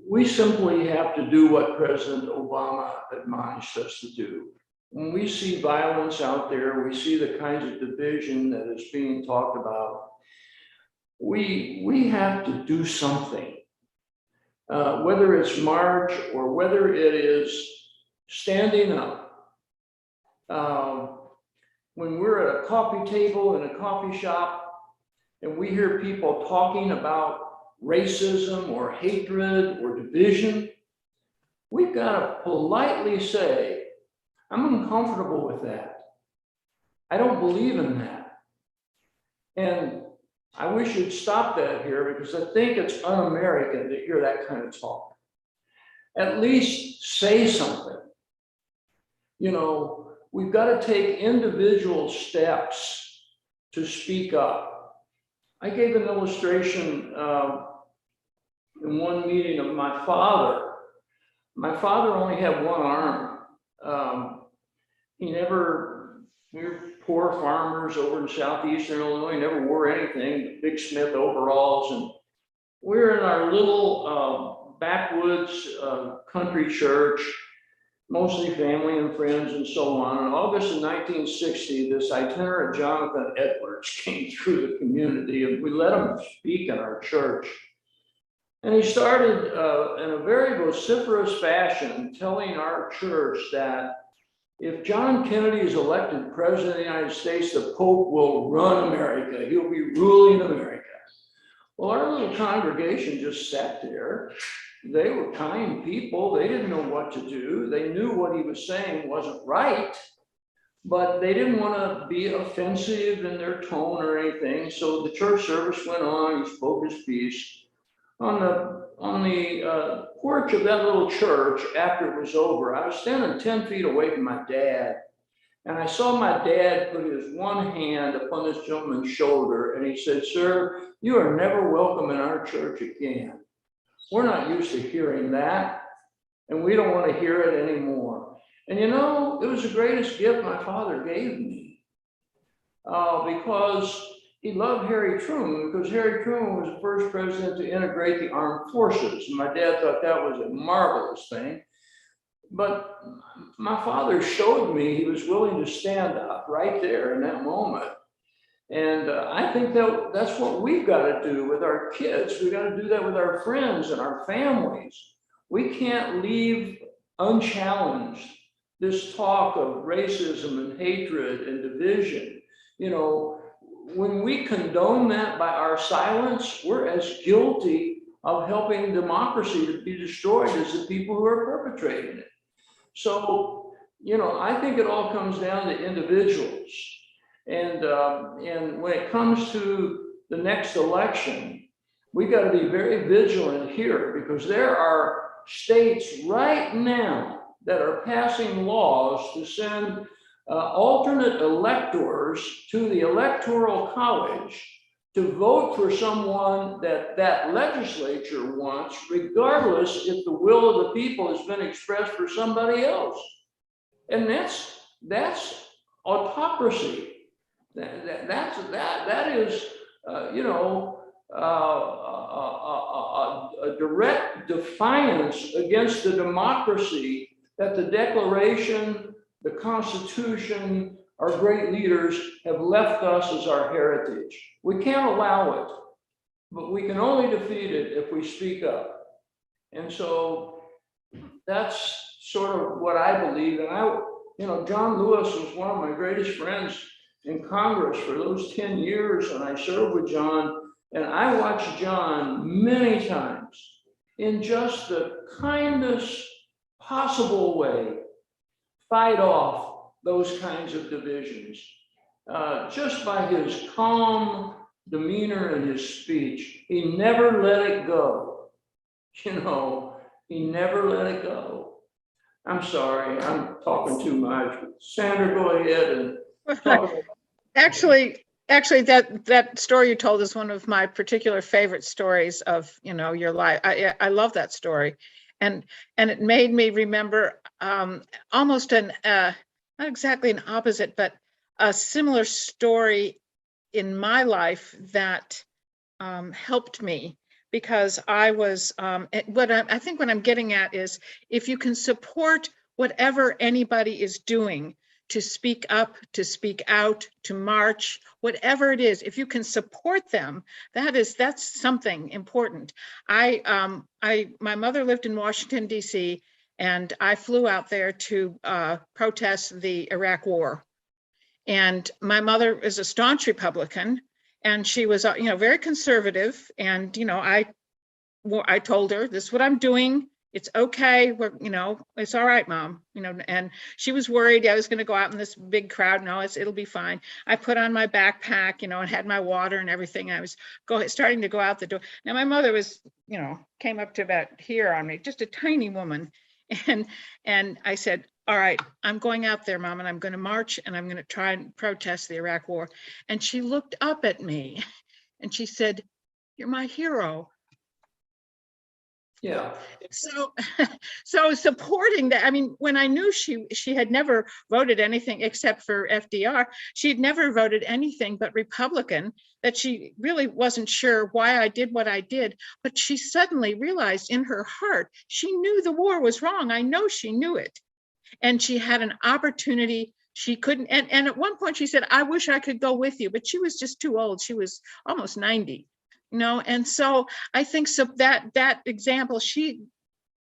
We simply have to do what President Obama admonished us to do. When we see violence out there, we see the kinds of division that is being talked about, we have to do something. Whether it's march or whether it is standing up. When we're at a coffee table in a coffee shop and we hear people talking about racism or hatred or division, we've got to politely say, I'm uncomfortable with that. I don't believe in that. And I wish you'd stop that here, because I think it's un-American to hear that kind of talk. At least say something. You know, we've got to take individual steps to speak up. I gave an illustration in one meeting of my father. My father only had one arm. We were poor farmers over in southeastern Illinois, never wore anything, big Smith overalls. And we were in our little backwoods country church, mostly family and friends and so on. In August of 1960, this itinerant Jonathan Edwards came through the community, and we let him speak in our church. And he started in a very vociferous fashion telling our church that if John Kennedy is elected president of the United States, the Pope will run America. He'll be ruling America. Well, our little congregation just sat there. They were kind people. They didn't know what to do. They knew what he was saying wasn't right, but they didn't want to be offensive in their tone or anything. So the church service went on. He spoke his piece. On the porch of that little church, after it was over, I was standing 10 feet away from my dad, and I saw my dad put his one hand upon this gentleman's shoulder, and he said, "Sir, you are never welcome in our church again. We're not used to hearing that, and we don't want to hear it anymore." And you know, it was the greatest gift my father gave me, because he loved Harry Truman, because Harry Truman was the first president to integrate the armed forces. And my dad thought that was a marvelous thing. But my father showed me he was willing to stand up right there in that moment. And I think that's what we've got to do with our kids. We've got to do that with our friends and our families. We can't leave unchallenged this talk of racism and hatred and division. You know, when we condone that by our silence, we're as guilty of helping democracy to be destroyed as the people who are perpetrating it. So, you know, I think it all comes down to individuals. And when it comes to the next election, we got to be very vigilant here, because there are states right now that are passing laws to send alternate electors to the Electoral College to vote for someone that that legislature wants, regardless if the will of the people has been expressed for somebody else. And that's autocracy. That is, a direct defiance against the democracy that the Declaration, the Constitution, our great leaders have left us as our heritage. We can't allow it, but we can only defeat it if we speak up. And so that's sort of what I believe. And John Lewis was one of my greatest friends in Congress for those 10 years, and I served with John, and I watched John many times in just the kindest possible way fight off those kinds of divisions, just by his calm demeanor and his speech. He never let it go. He never let it go. I'm sorry, I'm talking too much. Sandra, go ahead and talk about. Actually, that story you told is one of my particular favorite stories of your life. I love that story, and it made me remember almost not exactly an opposite, but a similar story in my life that helped me, because I was, I think what I'm getting at is, if you can support whatever anybody is doing, to speak up, to speak out, to march, whatever it is, if you can support them, that's something important. My mother lived in Washington, D.C., and I flew out there to protest the Iraq War. And my mother is a staunch Republican, and she was, very conservative. And, I told her, this is what I'm doing. It's okay. It's all right, Mom. And she was worried I was going to go out in this big crowd. No, it'll be fine. I put on my backpack, and had my water and everything. I was starting to go out the door. Now my mother was, came up to about here on me, just a tiny woman. And I said, all right, I'm going out there, Mom, and I'm going to march, and I'm going to try and protest the Iraq War. And she looked up at me and she said, "You're my hero." Yeah. So supporting that, when I knew she had never voted anything except for FDR, she'd never voted anything but Republican, that she really wasn't sure why I did what I did, but she suddenly realized in her heart, she knew the war was wrong. I know she knew it. And she had an opportunity. She couldn't, and at one point she said, "I wish I could go with you," but she was just too old. She was almost 90. And so I think that example, she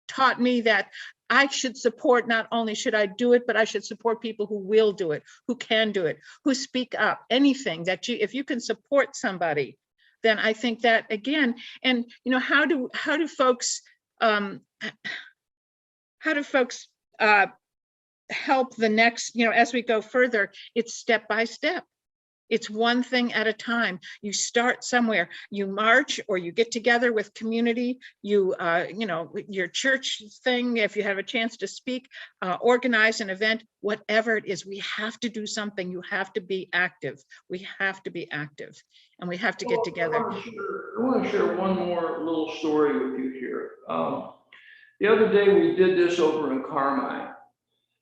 taught me that I should support, not only should I do it, but I should support people who will do it, who can do it, who speak up, anything that if you can support somebody, then I think that again, and how do folks help the next, as we go further, it's step by step. It's one thing at a time. You start somewhere, you march, or you get together with community, your church thing, if you have a chance to speak, organize an event, whatever it is, we have to do something. You have to be active. We have to be active, and we have to get together. I want to share one more little story with you here. The other day we did this over in Carmine,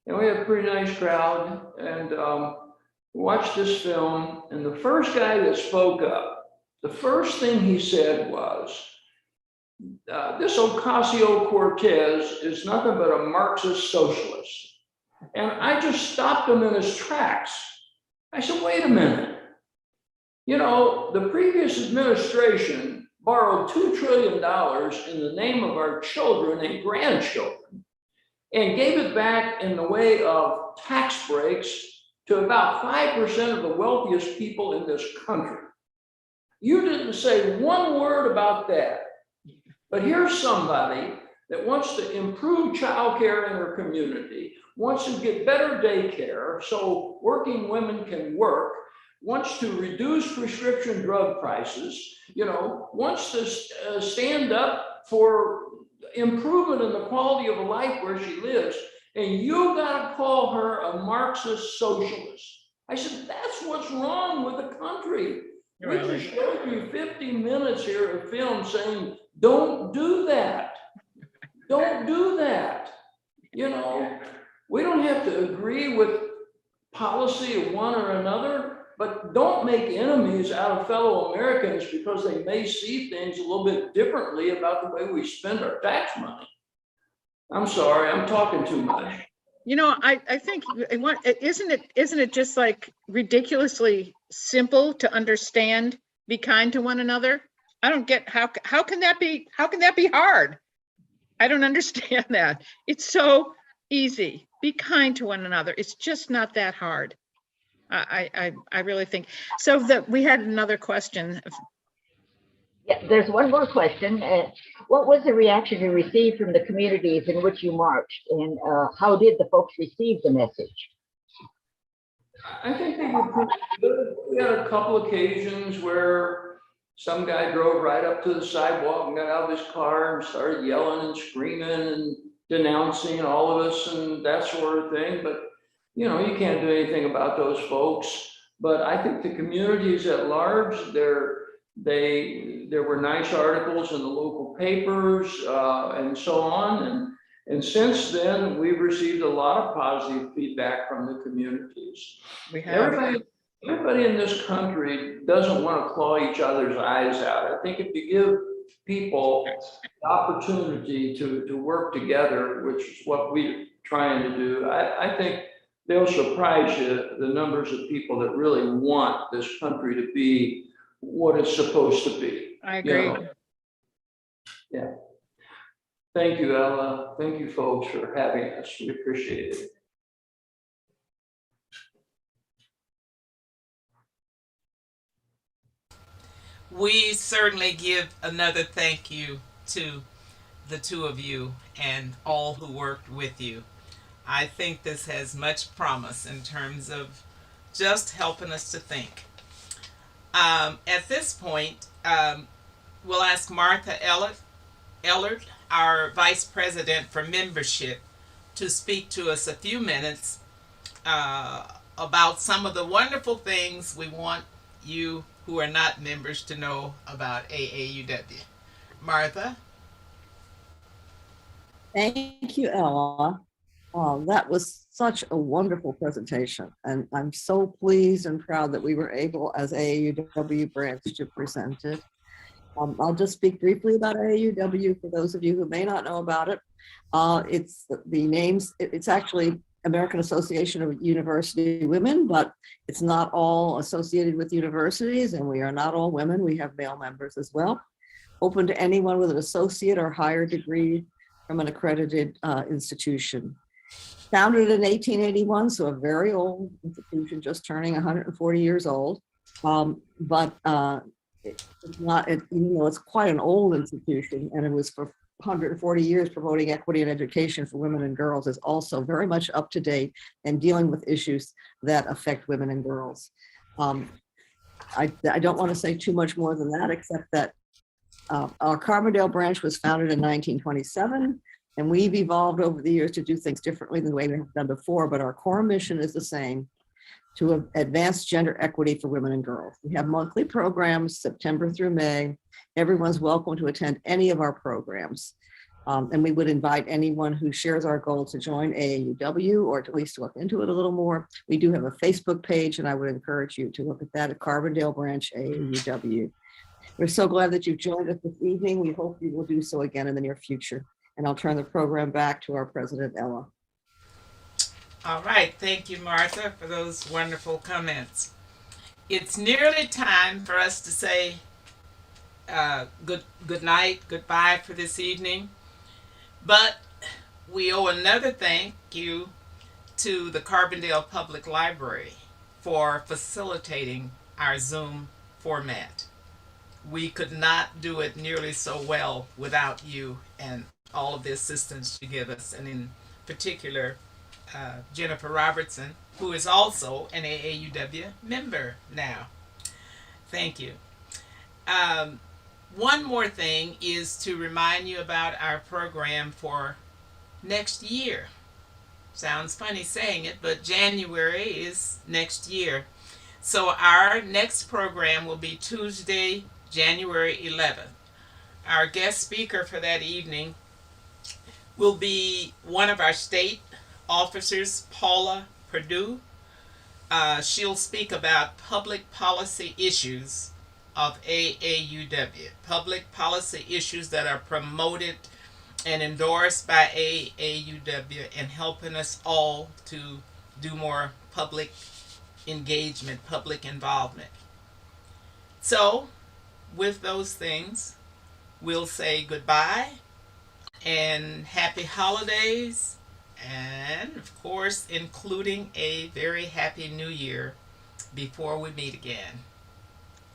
and we had a pretty nice crowd, and watched this film, and the first guy that spoke up, the first thing he said was, this Ocasio-Cortez is nothing but a Marxist socialist. And I just stopped him in his tracks. I said, wait a minute. The previous administration borrowed $2 trillion in the name of our children and grandchildren, and gave it back in the way of tax breaks to about 5% of the wealthiest people in this country. You didn't say one word about that. But here's somebody that wants to improve childcare in her community, wants to get better daycare so working women can work, wants to reduce prescription drug prices, wants to stand up for improvement in the quality of life where she lives. and you gotta call her a Marxist socialist. I said, that's what's wrong with the country. We Really? just showed you 50 minutes here of film saying, don't do that. Don't do that. You know, we don't have to agree with policy of one or another, but don't make enemies out of fellow Americans because they may see things a little bit differently about the way we spend our tax money. I'm sorry, I'm talking too much. You know, I think isn't it just like ridiculously simple to understand? Be kind to one another. I don't get how can that be hard? I don't understand that. It's so easy. Be kind to one another. It's just not that hard. I really think so. That we had another question. Yeah, there's one more question. What was the reaction you received from the communities in which you marched, and how did the folks receive the message? I think they were pretty good. We had a couple occasions where some guy drove right up to the sidewalk and got out of his car and started yelling and screaming and denouncing all of us and that sort of thing. But, you know, you can't do anything about those folks. But I think the communities at large, there were nice articles in the local papers and so on. And since then, we've received a lot of positive feedback from the communities. We have. Everybody in this country doesn't want to claw each other's eyes out. I think if you give people the opportunity to work together, which is what we're trying to do, I think they'll surprise you, the numbers of people that really want this country to be what it's supposed to be. I agree. You know? Yeah. Thank you, Ella. Thank you, folks, for having us. We appreciate it. We certainly give another thank you to the two of you and all who worked with you. I think this has much promise in terms of just helping us to think. At this point, we'll ask Martha Ellard, our Vice President for Membership, to speak to us a few minutes about some of the wonderful things we want you who are not members to know about AAUW. Martha? Thank you, Ella. That was such a wonderful presentation, and I'm so pleased and proud that we were able, as AAUW branch, to present it. I'll just speak briefly about AAUW for those of you who may not know about it. It's actually American Association of University Women, but it's not all associated with universities, and we are not all women. We have male members as well. Open to anyone with an associate or higher degree from an accredited institution. Founded in 1881, so a very old institution, just turning 140 years old. It's quite an old institution, and it was for 140 years promoting equity and education for women and girls, is also very much up to date and dealing with issues that affect women and girls. I don't want to say too much more than that, except that our Carbondale branch was founded in 1927, and we've evolved over the years to do things differently than the way we have done before, but our core mission is the same: to advance gender equity for women and girls. We have monthly programs, September through May. Everyone's welcome to attend any of our programs. And we would invite anyone who shares our goal to join AAUW, or to at least look into it a little more. We do have a Facebook page, and I would encourage you to look at that at Carbondale Branch AAUW. We're so glad that you've joined us this evening. We hope you will do so again in the near future. And I'll turn the program back to our president, Ella. All right, thank you, Martha, for those wonderful comments. It's nearly time for us to say good night, goodbye for this evening. But we owe another thank you to the Carbondale Public Library for facilitating our Zoom format. We could not do it nearly so well without you and all of the assistance you give us, and in particular, Jennifer Robertson, who is also an AAUW member now. Thank you. One more thing is to remind you about our program for next year. Sounds funny saying it, but January is next year. So our next program will be Tuesday, January 11th. Our guest speaker for that evening will be one of our state officers, Paula Perdue. She'll speak about public policy issues of AAUW, public policy issues that are promoted and endorsed by AAUW and helping us all to do more public engagement, public involvement. So, with those things, we'll say goodbye and happy holidays, and of course, including a very happy new year before we meet again.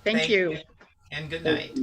Thank you. And good night.